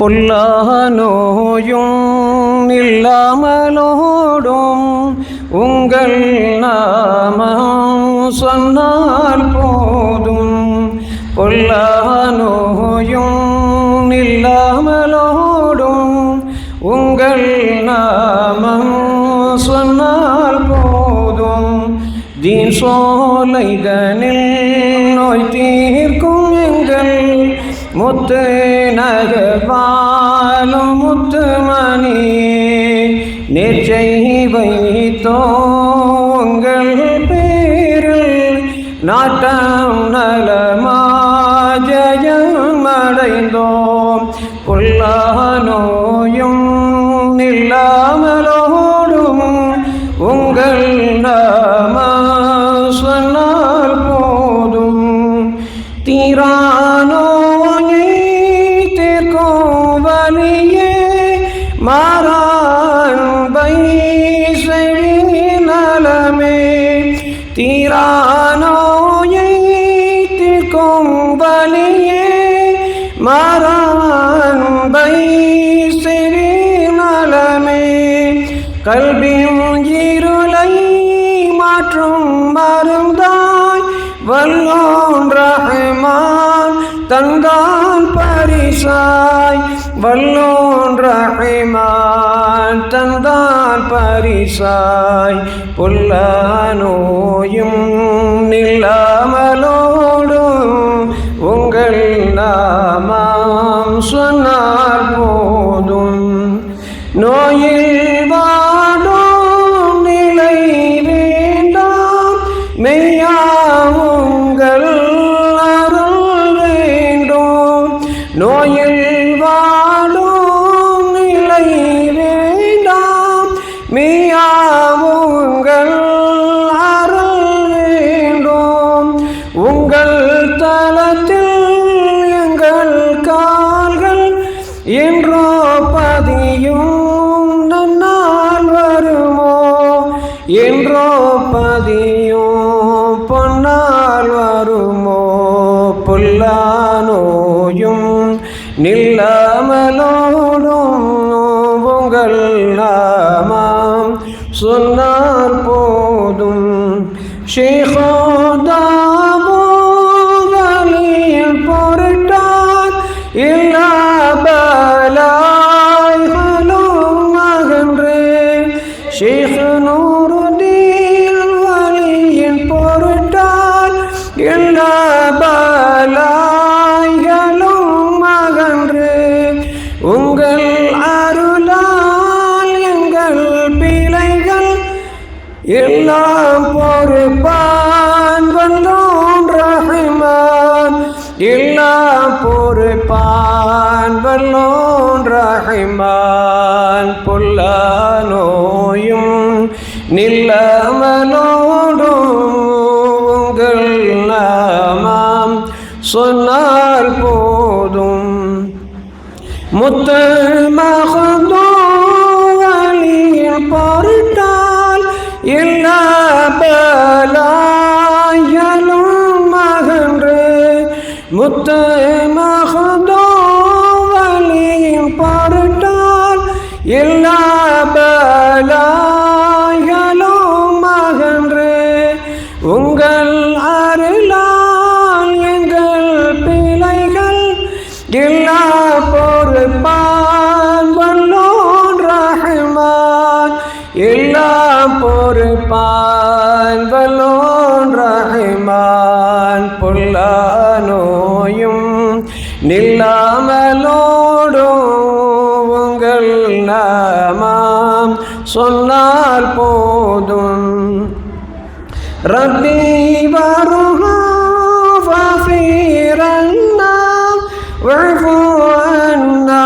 பொல்லானோயும் இல்லாமலோடும் உங்கள் நாமம் சொன்னால் போதும். பொல்லானோயும் இல்லாமலோடும் உங்கள் நாமம் சொன்னால் போதும். தீன் சோலைதனில் நோய் தீர்க்கும் எங்கள் முத்து நகர்வாலும் முத்துமணி நேர்ச்சை வைத்தோங்கள் பேரில் நாட்டம் நலமாஜயம் அடைந்தோம். பொல்லானோயும் இல்லாமலோடும் உங்கள் நாம சொன்னால் போதும். தீரானோயை தீர்க்கும் வலியே மாறான்பை செவி நலமே. தீரானோயை தீர்க்கும் வலியே மாறான்பை செவி நலமே. கல்வியும் இருளை மாற்றும் மருந்தாய் வல்லோன் ரஹ்மான் தந்தான் பரிசாய். வல்லோன் ரஹ்மான் தந்தான் பரிசாய். பொல்லானோயும் இல்லாமலோடும் உங்கள் நாமம் சொன்னால் போதும். நோயில் வாடும் நிலை வேண்டாம் மெய்யா உங்கள் அருள் வேண்டும். நோயில் வாடும் நிலை வேண்டாம் மெய்யா உங்கள் அருள் வேண்டும். உங்கள் தலத்தில் எங்கள் கால்கள் என்றோ பதியும் நன்னால் வருமோ. என்றோ பதியும் பொன்னால் வருமோ. பொல்லானோயும் நில்லாமலோடும் உங்கள் நாமம் சொன்னால் போதும். ஷேகோதாபோதலில் பொருட்டால் இல்லா பலாய்களும் அகன்று. ஷேக் நூருதீன் வலியின் பொருட்டால் இல்லா பலாய்களும் அகன்று. உங்கள் அருளால் எங்கள் பிழைகள் எல்லாம் பொறுப்பான் வல்லோன் ரஹ்மான். எல்லாம் பொறுப்பான் வல்லோன் ரஹ்மான். பொல்லானோயும் நில்லாமலோடும் உங்கள் நாமம் சொன்னால் போதும். முத்து மகதூவலில் பொருட்டால் எல்லா பலாய்களும் அகன்று. முத்து மகதூவலில் பொருட்டால் எல்லா பலாய்களும் அகன்று. உங்கள் அருளால் எங்கள் பிழைகள் எல்லா பொறுப்பான் வல்லோன் ரஹ்மான். எல்லாம் பொறுப்பான் வல்லோன் ரஹ்மான். பொல்லானோயும் நில்லாமலோடும் உங்கள் நாமம் சொன்னால் போதும். ரப்பி வருஹா ஃபஃபீரன்னா வஃபு அன்னா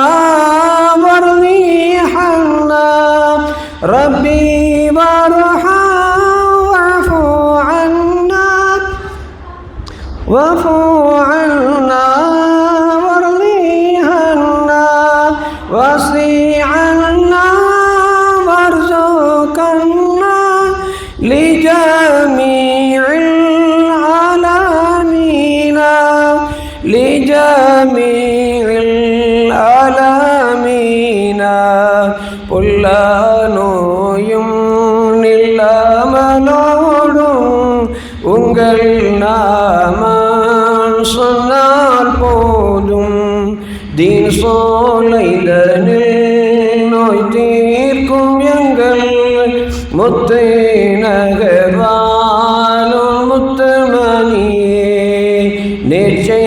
வர்லிஹன்னா. ரப்பி வருஹா வஃபு அன்னா வஃபு அன்னா வர்லிஹன்னா வஸிஅன்னா வர்ஸுகன்னா லிஜமீஇல் ஆலமீனா. لجميع العالمين எங்கள் நாமம் சொன்னால் போதும் தீன் சோலைதனில் நோய் தீர்க்கும் எங்கள் முத்து நகர் வாழும் முத்துமணியே நேர்ச்சை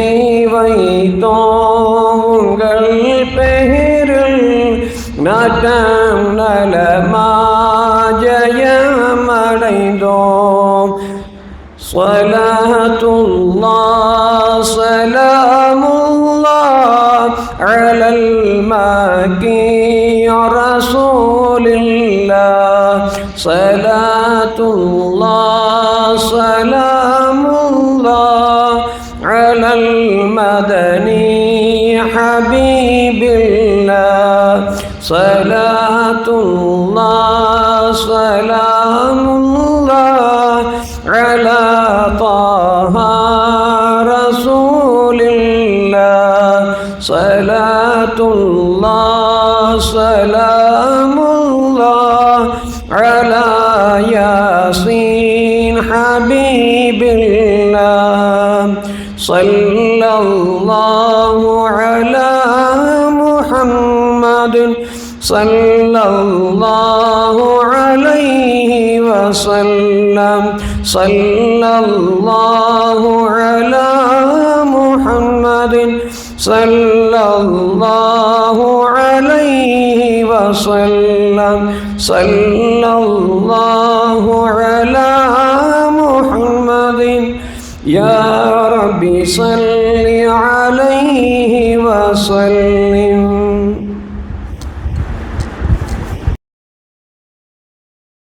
வைத்தோம் உங்கள் பெயரில் நாட்டம் நலமாஜயமடைந்தோம் ஸலாத்துல்லாஹ் ஸலாமுல்லாஹ் அலல் மக்கி ரசூலில்லாஹ் ஸலாத்துல்லாஹ் ஸலாமுல்லாஹ் அலல் மதனி ஹபீபில்லாஹ் ஸலாத்துல்லாஹ் ஸலாமுல்லாஹ் அலா தாஹா ரசூலில்லாஹ் ஸலாத்துல்லாஹ் ஸலாமுல்லாஹ் அலா யாசீன் ஹபீபில்லாஹ் ஸல்லல்லாஹு அலா முஹம்மதின் ஸல்லல்லாஹு அலைஹி வஸல்லம் ஸல்லல்லாஹு அலா முஹம்மதின் ஸல்லல்லாஹு அலைஹி வஸல்லம் ஸல்லல்லாஹு அலா முஹம்மதின் யா ரப்பி ஸல்லி அலைஹி வஸல்லம்